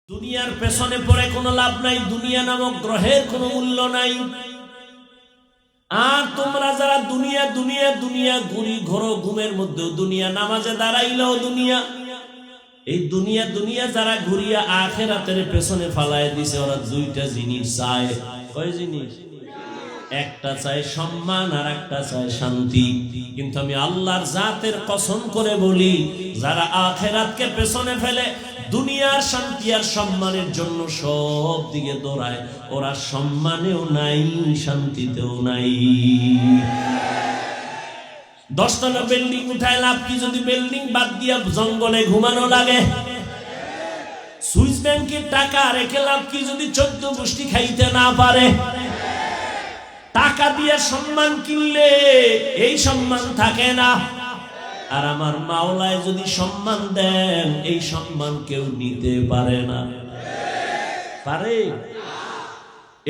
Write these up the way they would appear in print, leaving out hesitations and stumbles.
দুনিয়ার পেছনে পড়ে কোনো লাভ নাই, দুনিয়া নামক গ্রহের কোনো মূল্য নাই। আর তোমরা যারা দুনিয়া দুনিয়া দুনিয়া ঘুরি ঘোরো, ঘুমের মধ্যেও দুনিয়া, নামাজে দাঁড়াইলেও দুনিয়া, এই দুনিয়া দুনিয়া যারা ঘুরিয়া আখিরাতের পেছনে ফালায় দিছে, ওরা দুইটা জিনিস চায়। কয় জিনিস? একটা চায় সম্মান আর একটা চায় শান্তি। কিন্তু আমি আল্লাহর জাতের কসম করে বলি, যারা আখিরাতকে পেছনে ফেলে দুনিয়ার শান্তি আর সম্মানের জন্য সব দিকে দৌড়ায়, ওরা সম্মানেও নাই, শান্তিতেও নাই। 10 তলা বিল্ডিং উঠায় লাভ কি যদি বিল্ডিং বাদ দিয়া জঙ্গলে ঘুমানো লাগে? সুইস ব্যাংকের টাকা রেখে লাভ কি যদি 14 গোষ্ঠী খাইতে না পারে? টাকা দিয়ে সম্মান কিনলে এই সম্মান থাকে না। আর আমার মাওলায় যদি সম্মান দেন, এই সম্মান কেউ নিতে পারে না। পারে?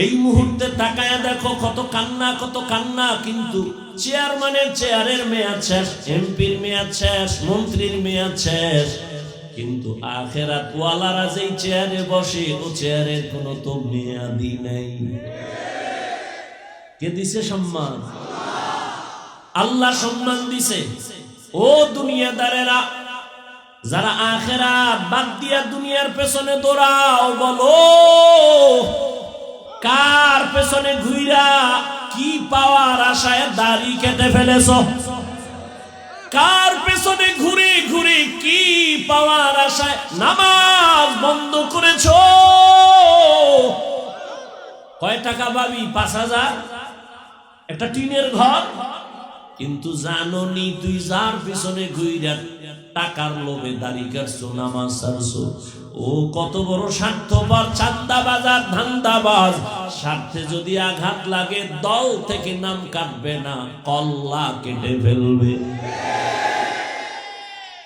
এই মুহূর্তে তাকায়া দেখো কত কান্না, কত কান্না। কিন্তু চেয়ারম্যানের চেয়ারের মেয়াদ শেষ, এমপির মেয়াদ শেষ, মন্ত্রীর মেয়াদ শেষ। কিন্তু আখিরাত ওয়ালারা যেই চেয়ারে বসে, ও চেয়ারের কোনো তো মেয়াদই নাই। কে দিছে সম্মান? আল্লাহ সম্মান দিছে। ও দুনিয়াদারেরা, যারা আখিরাত বাদ দিয়া দুনিয়ার পেছনে দৌড়াও, বলো কার পেছনে ঘুইরা কি পাওয়ার আশায় দাড়ি কেটে ফেলেছ? কার পেছনে ঘুরে ঘুরে কি পাওয়ার আশায় নামাজ বন্ধ করেছ? কয় টাকা পাবি? 5,000 একটা টিনের ঘর। কিন্তু জানো নি তুই যার পিছনে ঘুইরা টাকার লোভে দাড়ি কাটছো, নামাজ ছাড়ছো, ও কত বড় স্বার্থপর, চাঁদাবাজ আর ধান্দাবাজ। স্বার্থে যদি আঘাত লাগে, দল থেকে নাম কাটবে না, কল্লা কেটে ফেলবে।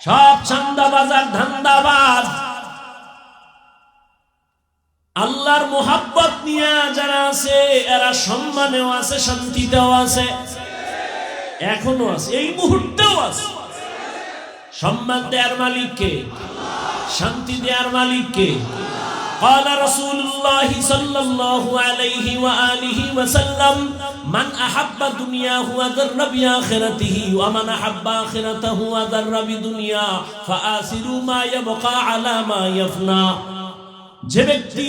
সব চাঁদাবাজ আর ধান্দাবাজ আল্লাহর মোহাব্বত নিয়ে যারা আছে, এরা সম্মানেও আছে, শান্তিতেও আছে, এখনো আছে, এই মুহূর্তেও আছে। সম্মান দেওয়ার মালিক কে? শান্তি দেওয়ার মালিক কে? قال رسول الله صلى الله عليه وآله وسلم من أحب دنياه وذر بآخرته ومن أحب آخرته وذر بدنيا فآثروا ما يبقى على ما يفنى। যে ব্যক্তি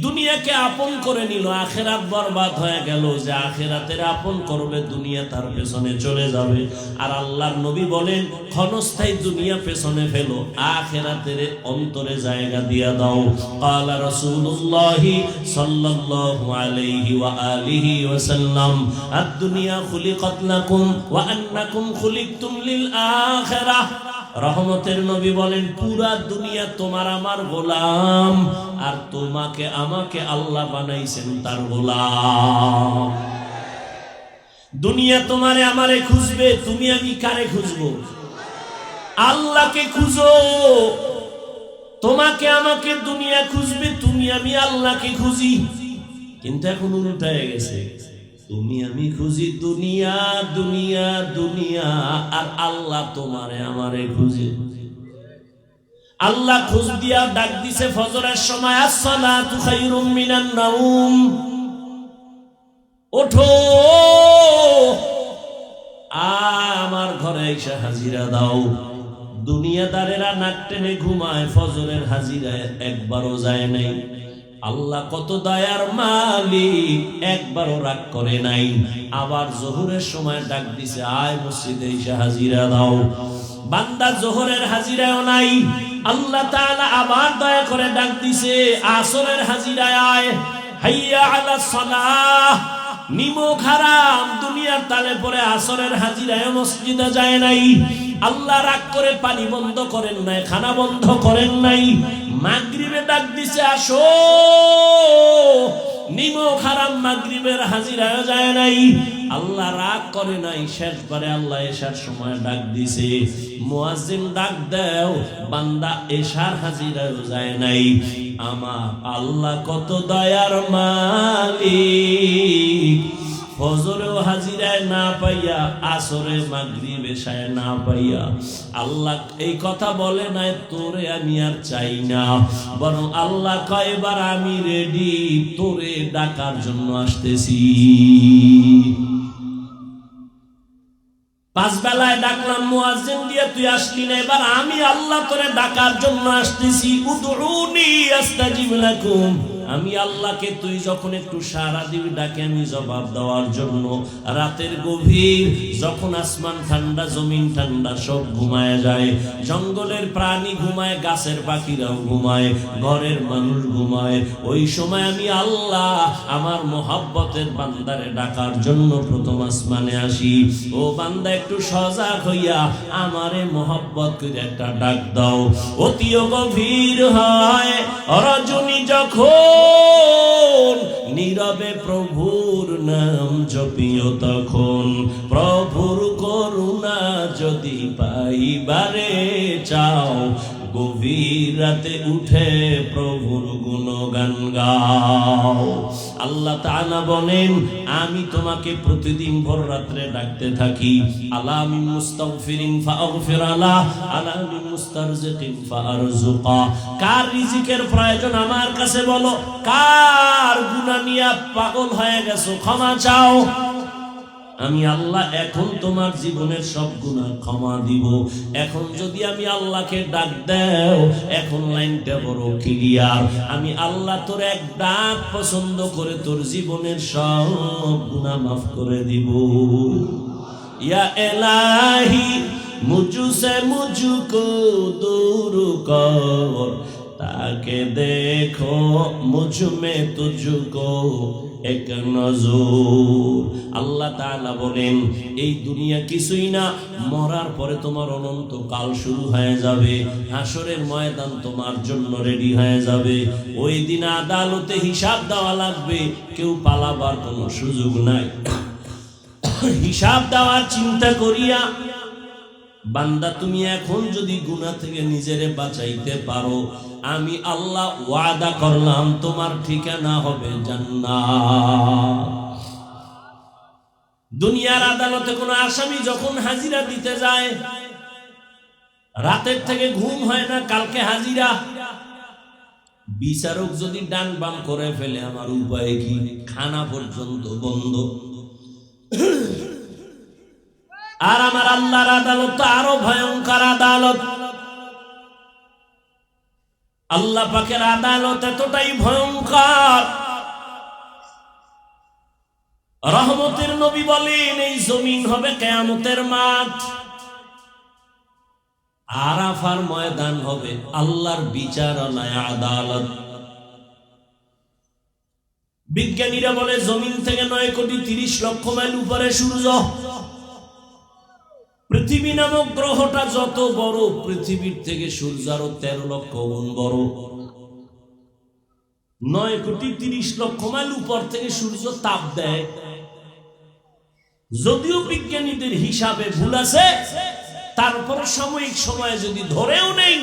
দুনিয়াকে আপন করে নিল, আখিরাত বরবাদ হয়ে গেল। যে আখিরাতের আপন করবে, দুনিয়া তার পেছনে চলে যাবে। আর আল্লাহর নবী বলেন, ক্ষণস্থায়ী দুনিয়া পেছনে ফেলো, আখিরাতের অন্তরে জায়গা দিয়া দাও। قال رسول الله صلى الله عليه وآله وسلم الدنيا خلقت لكم وأنكم خلقتم للآخرة। রহমতের নবী বলেন, পুরা দুনিয়া তোমার আমার গোলাম, আর তোমাকে আমাকে আল্লাহ বানাইছেন তার গোলাম। দুনিয়া তোমারে আমারে খুঁজবে, তুমি আমি কারে খুঁজবো? আল্লাহকে খুঁজো। তোমাকে আমাকে দুনিয়া খুঁজবে, তুমি আমি আল্লাহকে খুঁজি। কিন্তু এখন উল্টা হয়ে গেছে, তুমি আমি খুঁজি দুনিয়া দুনিয়া দুনিয়া, আর আল্লাহ তোমারে আমারে খুঁজে। আল্লাহ খুঁজ দিয়া ডাক দিছে ফজরের সময়, আসসালাতু খায়রুম মিনান নাউম, ওঠো আমার ঘরে এসে হাজিরা দাও। দুনিয়াদারেরা নাক টেনে ঘুমায়, ফজরের হাজিরায় একবারও যায় নাই। আল্লাহ কত দয়ার মালিক, একবারও রাগ করে নাই। আবার জোহরের সময় ডাক দিছে, আয় মসজিদে এসে হাজিরা দাও। বান্দা জোহরের হাজিরাও নাই। আল্লাহ তাআলা আবার দয়া করে ডাক দিছে, আসরের হাজিরায় আয়, হাইয়া আলাস সালাহ। নিমক হারাম, দুনিয়ার তালে পরে আসরের হাজিরায় মসজিদে যায় নাই। আল্লাহ রাগ করে পানি বন্ধ করেন নাই, খানা বন্ধ করেন নাই। মাগরিবে ডাক দিছে, আসো। নিমক হারাম, মাগরিবের হাজিরায় যায় নাই। আল্লাহ রাগ করে নাই। শেষবারে আল্লাহ এশার সময় ডাক দিছে, মুয়াজ্জিন ডাক দাও, বান্দা এশার হাজিরায় যায় নাই। আমার আল্লাহ কত দয়ার মালিক, ফজরেও হাজিরায় না পাইয়া, আসরে মাগরিবে এশায় না পাইয়া আল্লাহ এই কথা বলে নাই তোরে আমি আর চাই না, বরং আল্লাহ কয় এবার আমি রেডি, তোরে ডাকার জন্য আসতেছি। পাঁচ বেলায় ডাকলাম মুয়াজ্জিন দিয়ে, তুই আসলি না, এবার আমি আল্লাহ তোরে ডাকার জন্য আসতেছি। উদউনি আস্তাজিব লাকুম, আমি আল্লাহকে তুই যখন একটু সাড়া দিবি ডাকে আমি জবাব দেওয়ার জন্য। রাতের গভীর যখন আসমান ঠান্ডা জমিন ঠান্ডা সব ঘুমায় যায়, জঙ্গলের প্রাণী ঘুমায়, গাছের পাখিরাও ঘুমায়, ঘরের মানুষ ঘুমায়, ওই সময় আমি আল্লাহ আমার মোহাব্বতের বান্দারে ডাকার জন্য প্রথম আসমানে আসি। ও বান্দা একটু সজাগ হইয়া আমারে মোহাব্বত করে একটা ডাক দাও। অতিও গভীর হয় রজনী যখন নীরবে প্রভুর নাম জপিও তখন, প্রভুর করুণা যদি পাইবারে চাও, গভীর রাতে উঠে প্রভুর গুণগান গাও। আল্লাহ তাআলা বলেন আমি তোমাকে প্রতিদিন ভোর রাত্রে ডাকতে থাকি। আলা মিন মুস্তাগফিরিন ফাগফির আলাহ, আলা মিন মুস্তারজিকিন ফারজুকা। কার রিজিকের প্রয়োজন আমার কাছে বলো, কার গুনাহ নিয়ে পাগল হয়ে গেছো ক্ষমা চাও। আমি আল্লাহ এখন তোমার জীবনের সব গুনাহ ক্ষমা দিব। এখন যদি আমি আল্লাহকে ডাক দাও, এখন লাইনটা বড় ক্লিয়ার, আমি আল্লাহ তোর এক ডাক পছন্দ করে তোর জীবনের সব গুনাহ মাফ করে দিব। ইয়া ইলাহি মুঝসে মুঝকো দূর কর, তাকে দেখো মুঝ মে তুঝকো এক নজর। আল্লাহ তাআলা বলেন এই দুনিয়া কিছুই না, মরার পরে তোমার অনন্ত কাল শুরু হয়ে যাবে, হাসরের ময়দান তোমার জন্য রেডি হয়ে যাবে। ওই দিন আদালতে হিসাব দেওয়া লাগবে, কেউ পালাবার কোনো সুযোগ নাই। হিসাব দেওয়ার চিন্তা করিয়া বান্দা তুমি এখন যদি গুনাহ থেকে নিজেরে বাঁচাইতে পারো, আমি আল্লাহ ওয়াদা করলাম তোমার ঠিকানা হবে জান্নাত। দুনিয়ার আদালতে কোন আসামি যখন হাজিরা দিতে যায়, রাতের থেকে ঘুম হয় না, কালকে হাজিরা। বিচারক যদি ডান বাম করে ফেলে আমার উপায় কি? খানা পর্যন্ত বন্ধ। আর আমার আল্লাহর আদালত তো আরো ভয়ঙ্কর আদালত। আল্লাহ পাকের আদালত এতটাই ভয়ঙ্কর, রহমতের নবী বলেন এই জমিন হবে কিয়ামতের মাঠ, আরাফার ময়দান হবে আল্লাহর বিচারালয় আদালত। বিজ্ঞানীরা বলে জমিন থেকে 9,30,00,000 মাইল উপরে সূর্য। পৃথিবী নামক গ্রহটা যত বড়, পৃথিবীর থেকে সূর্য আরো 13 লক্ষ গুণ বড়। 9,30,00,000 মাইল উপর থেকে সূর্য তাপ দেয়। যদিও বিজ্ঞানীদের হিসাবে ভুল আছে, তারপর সাময়িক সময়ে যদি ধরেও নেই,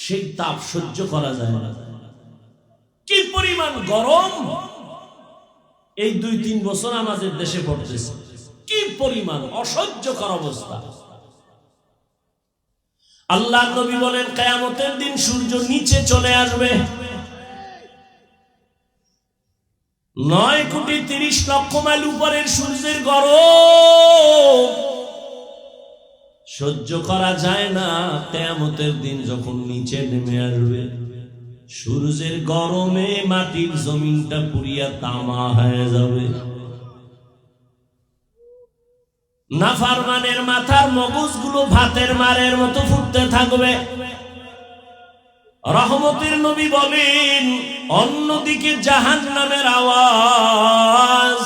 সেই তাপ সহ্য করা যায় না। কি পরিমাণ গরম এই 2-3 বছর আমাদের দেশে পড়তেছে, কি পরিমাণ অসহ্যকর অবস্থা। আল্লাহ নবী বলেন কিয়ামতের দিন সূর্য নিচে চলে আসবে। 9,30,00,000 মাইল উপরের সূর্যের গরম সহ্য করা যায় না। কিয়ামতের দিন যখন নিচে নেমে আসবে, সূর্যের গরমে মাটির জমিনটা পুড়িয়া তামা হয়ে যাবে। নাফরমানের মাথার মগজগুলো ভাতের মারের মতো ফুটতে থাকবে। রহমতের নবী বলেন অন্যদিকে জাহান্নামের আওয়াজ,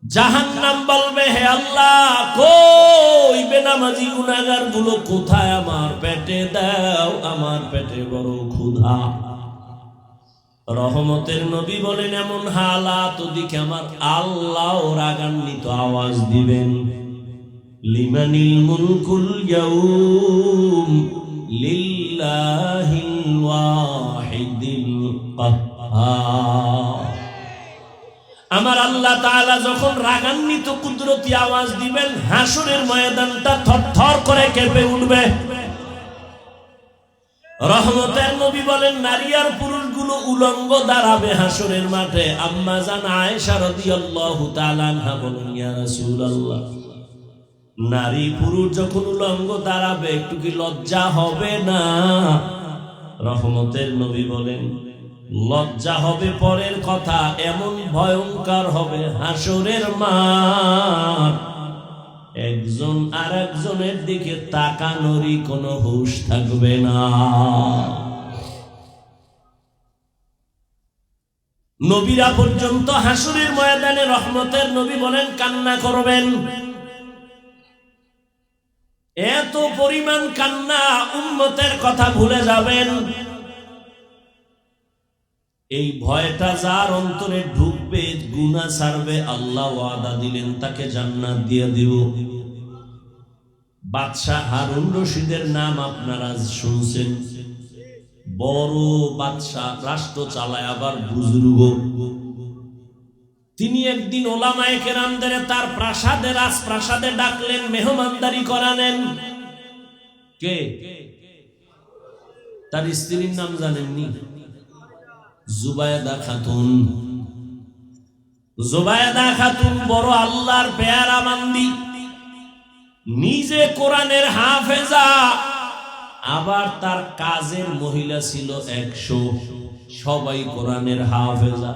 জাহান্নাম বলবে হে আল্লাহ কই বেনামাজি গুনাহগার গুলো কোথায়, আমার পেটে দাও, আমার পেটে বড় ক্ষুধা। রহমতের নবী বলেন এমন হালাত ওদিকে আমার আল্লাহ রাগান্বিত আওয়াজ দিবেন, লিমানিল মুলকুল ইয়াউম লিল্লাহিল ওয়াহিদিল কাহ্হার। আল্লাহ তাআলা যখন রাগান্বিত কুদরতি আওয়াজ দিবেন, হাসরের ময়দানটা থরথর করে কেঁপে উঠবে। রহমতের নবী বলেন, নারী আর পুরুষগুলো উলঙ্গ দাঁড়াবে হাসরের মাঠে। আম্মা জান আয়েশা রাদিয়াল্লাহু তাআলা আনহা বলেন, ইয়া রাসূলুল্লাহ, নারী পুরুষ যখন উলঙ্গ দাঁড়াবে একটু কি লজ্জা হবে না? রহমতের নবী বলেন, লজ্জা হবে পরের কথা, এমন ভয়ঙ্কর হবে হাসরের মাঠ, একজন আর একজনের দিকে তাকানোরই কোনো হুঁশ থাকবে না। নবীরা পর্যন্ত হাসরের ময়দানে, রহমতের নবী বলেন, কান্না করবেন। এত পরিমাণ কান্না, উম্মতের কথা ভুলে যাবেন। এই ভয়টা যার অন্তরে ঢুকবে, গুনাহ ছাড়বে, আল্লাহ ওয়াদা দিলেন তাকে জান্নাত দিয়ে দিব। বাদশাহ হারুন রশিদের নাম আপনারা শুনছেন, বড় বাদশাহ, রাষ্ট্র চালায়, আবার বুজুর্গ। তিনি একদিন ওলামায়ে কেরামদের তার প্রাসাদে, রাজপ্রাসাদে ডাকলেন, মেহমানদারি করালেন। কে? তার স্ত্রীর নাম জানেননি? জুবায়দা খাতুন। জুবায়দা খাতুন বড় আল্লাহর পেয়ারা বান্দি, নিজে কোরআনের হাফেজা, আবার তার কাজের মহিলা ছিল 100, সবাই কোরআনের হাফেজা।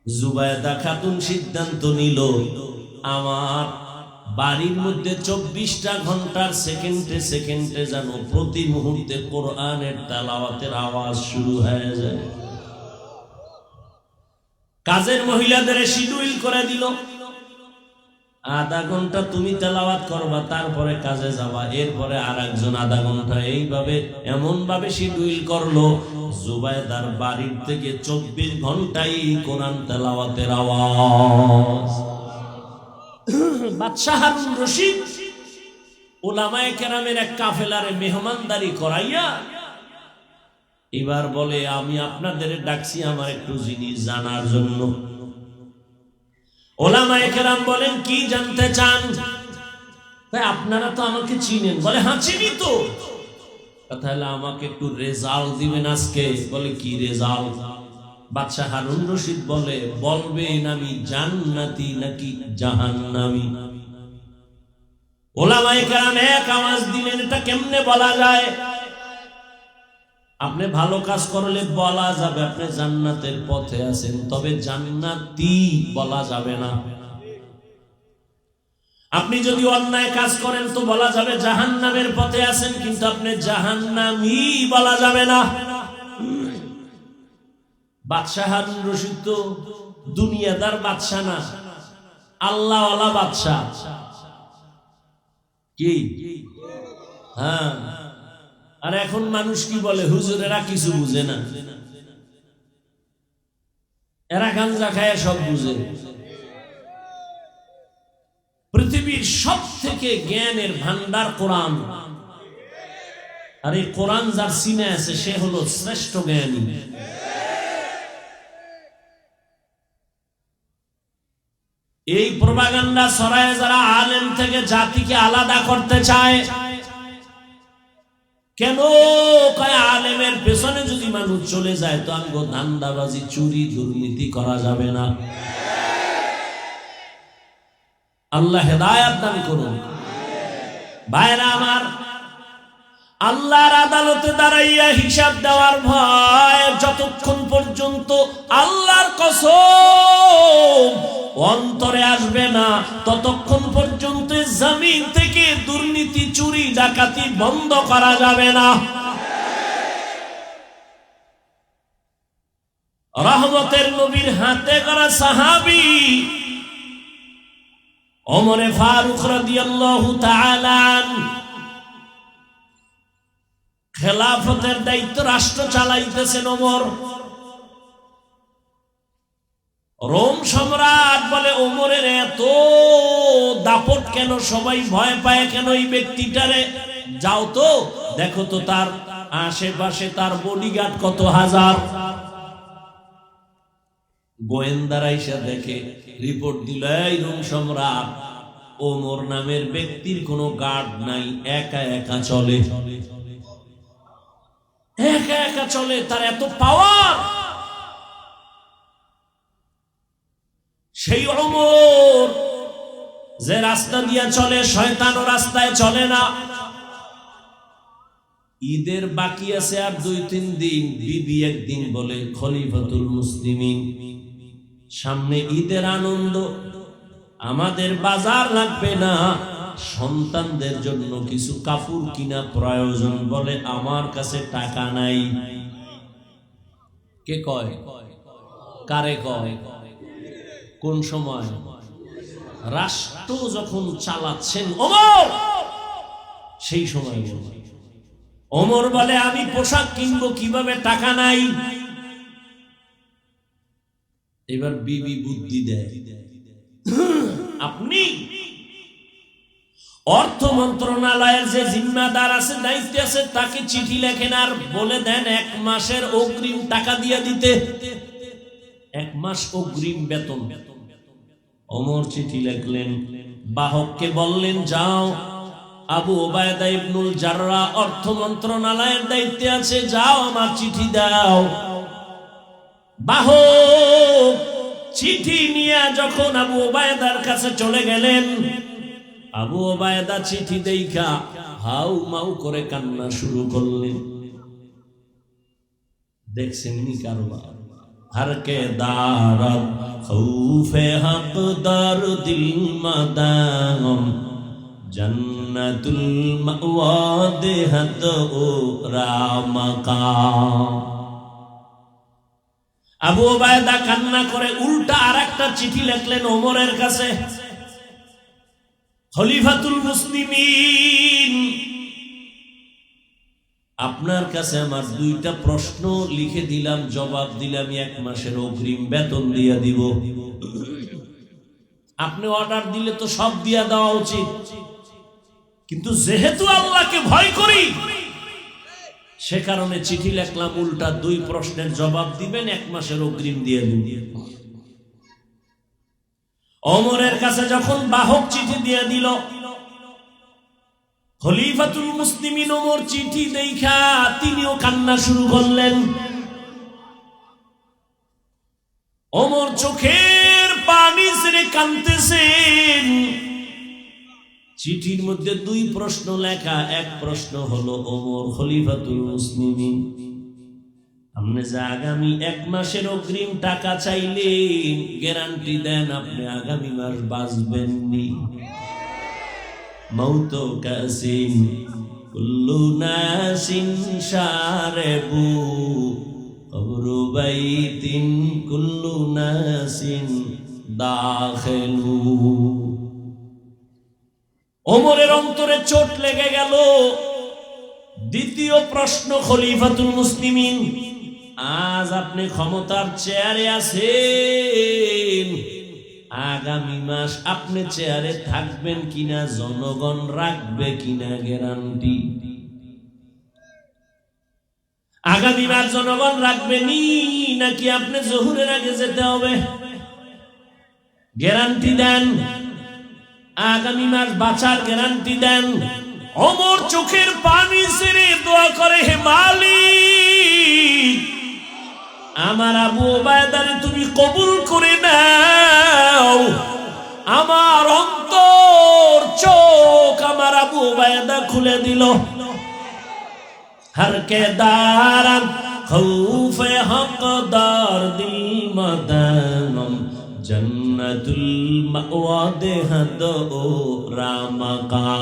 জুবায়দা খাতুন সিদ্ধান্ত নিল, আমার বাড়ির মধ্যে 24টা ঘন্টার সেকেন্ডে সেকেন্ডে যেন প্রতি মুহূর্তে কোরআনের তেলাওয়াতের আওয়াজ শুরু হয়ে যায়। কাজের মহিলাদের শিডিউল করে দিল, আধা ঘন্টা তুমি তেলাওয়াত করবা, তারপরে কাজে যাবা, এরপরে আর একজন আধা ঘন্টা, এইভাবে এমন ভাবে শিডিউল করলো, জুবায়দার বাড়ির থেকে 24 ঘন্টাই কোরআন তেলাওয়াতের আওয়াজ। বাদশাহ হারুন রশিদ উলামায়ে কেরামের এক কাফেলারে মেহমানদারি করাইয়া এবার বলে, আমি আপনাদের ডাকছি আমার একটু জিনিস জানার জন্য। উলামায়ে কেরাম বলেন, কি জানতে চান? আপনারা তো আমাকে চিনেন। বলে, হ্যাঁ চিনি তো। তাহলে আমাকে একটু রেজাল্ট দিবেন আজকে। বলে, কি রেজাল্ট? বাদশাহ হারুন রশিদ বলে, বলবেন আমি জান্নাতি নাকি জাহান্নামী। উলামায়ে কেরাম এক আওয়াজ দিলেন, এটা কেমনে বলা যায়? আপনি ভালো কাজ করলে বলা যাবে আপনি জান্নাতের পথে আছেন, তবে জান্নাতি বলা যাবে না। আপনি যদি অন্যায় কাজ করেন তো বলা যাবে জাহান্নামের পথে আছেন, কিন্তু আপনি জাহান্নামী বলা যাবে না। বাদশাহ হারুন রশিদ তো দুনিয়াদার বাদশাহ না, আল্লাহওয়ালা বাদশাহ। কি? হ্যাঁ। আর এখন মানুষ কি বলে, হুজুরেরা কিছু বুঝে না, এরা গাঞ্জা খায় সব বুঝে। পৃথিবীর সব থেকে জ্ঞানের ভান্ডার কোরআন, আর এই কোরআন যার সিনে আছে সে হলো শ্রেষ্ঠ জ্ঞানী। এই প্রপাগান্ডা ছড়ায় যারা আলেম থেকে জাতিকে আলাদা করতে চায়। কেন? কয় আলেমের পেছনে যদি মানুষ চলে যায় তো আমগো ধান্দাবাজি, চুরি, দুর্নীতি করা যাবে না। আল্লাহ হেদায়েত দান করুন। ভাইরা আমার, আল্লাহর আদালতে দাঁড়াইয়া হিসাব দেওয়ার ভয় যতক্ষণ পর্যন্ত আল্লাহর কসম অন্তরে আসবে না, ততক্ষণ পর্যন্ত জমিন থেকে দুর্নীতি, চুরি, ডাকাতি বন্ধ করা যাবে না। রহমতের নবীর হাতে করা সাহাবী ওমরে ফারুক রাদিয়াল্লাহু তাআলা খেলাফতের দায়িত্ব, রাষ্ট্র চালাইতেছেন ওমর। রোম সম্রাট বলে, ওমরের এত দাপট কেন? সবাই ভয় পায় কেন এই ব্যক্তিটারে? যাও তো দেখো তো তার আশেপাশে তার বডিগার্ড কত হাজার। গোয়েন্দারা এসে দেখে, রিপোর্ট দিল, এই রোম সম্রাট ওমর নামের ব্যক্তির কোনো গার্ড নাই, একা একা চলে, একা একা চলে, তার এত পাওয়ার। সেই ওমর যে রাস্তা দিয়ে চলে, শয়তানও রাস্তায় চলে না। ঈদের বাকি আছে আর 2-3 দিন। বিবি একদিন বলে, খলিফাতুল মুসলিমিন, সামনে ঈদের আনন্দ, আমাদের বাজার লাগবে না, সন্তানদের জন্য কিছু কাপড় কিনা প্রয়োজন। বলে, আমার কাছে টাকা নাই। কে কয়? কারে কয়? কোন সময়? রাষ্ট্র যখন চালাচ্ছেন ওমর, সেই সময় ওমর বলে, আমি পোশাক কিনবো কিভাবে, টাকা নাই। এবার বিবি বুদ্ধি দেয়, আপনি অর্থ মন্ত্রণালয়ের যে জিম্মাদার আছে, দায়িত্ব আছে, তাকে চিঠি লেখেন আর বলে দেন 1 মাসের অগ্রিম টাকা দিয়ে দিতে, 1 মাস অগ্রিম বেতন। ওমর চিঠি লিখলেন, বাহককে বললেন, যাও, আবু ওবায়দা ইবনুল জাররাহ অর্থ মন্ত্রণালয়ের দায়িত্বে আছে, যাও আমার চিঠি দাও। বাহক চিঠি নিয়ে যখন আবু ওবায়দার কাছে চলে গেলেন, আবু ওবায়দা চিঠি দেখা হাউ মাউ করে কান্না শুরু করলেন। দেখছেন নি কারবার? हर के दारब खौफे हक़दार दिल मदाम जन्नतुल मअवा देहत ओ रामका। আবু ওবায়দা কান্না করে উল্টা আরেকটা চিঠি লিখলেন ওমরের কাছে, খলিফাতুল মুসলিমিন, আপনার কাছে আমার 2টা প্রশ্ন লিখে দিলাম, জবাব দিলে আমি 1 মাসের অগ্রিম বেতন দিয়ে দিব। আপনি অর্ডার দিলে তো সব দিয়া দেওয়া উচিত, কিন্তু যেহেতু আল্লাহকে ভয় করি, সে কারণে চিঠি লিখলাম, উল্টা 2 প্রশ্নের জবাব দিবেন, 1 মাসের অগ্রিম দিয়ে দিবেন। ওমরের কাছে যখন বাহক চিঠি দিয়ে দিল, খলিফাতুল মুসলিমিন ওমর চিঠি দেখা তিনিও কান্না শুরু করলেন। ওমর চোখের পানি ছেড়ে কাঁদতেছেন। চিঠির মধ্যে 2 প্রশ্ন লেখা। 1 প্রশ্ন হলো, ওমর খলিফাতুল মুসলিমিন, আপনি যে আগামী 1 মাসের অগ্রিম টাকা চাইলেন, গ্যারান্টি দেন আপনি আগামী মাস বাঁচবেন নি? মৌতো কাসিন কুল্লু নাসিন শারেবু কবরু বাইতিন কুল্লু নাসিন দাখিলু। ওমরের অন্তরে চোট লেগে গেল। দ্বিতীয় প্রশ্ন, খলিফাতুল মুসলিমিন, আজ আপনি ক্ষমতার চেয়ারে আছেন, আগামী মাস আপনি চেয়ারে থাকবেন কিনা, জনগণ রাখবে কিনা গ্যারান্টি? আগামী মাস জনগণ রাখবেনি নাকি আপনি জোহরের আগে যেতে হবে? গ্যারান্টি দেন, আগামী মাস বাঁচার গ্যারান্টি দেন। ওমর চোখের পানি ছেড়ে দোয়া করে, হে মালিক, আমার আবু ওবায়দারে তুমি কবুল করে নাও। আমার অন্তর চোখ আমার আবু ওবায়দা খুলে দিল। हर के दारम खौफे हक़दार दिल मदाम जन्नतुल मअवा देहत ओ रामका।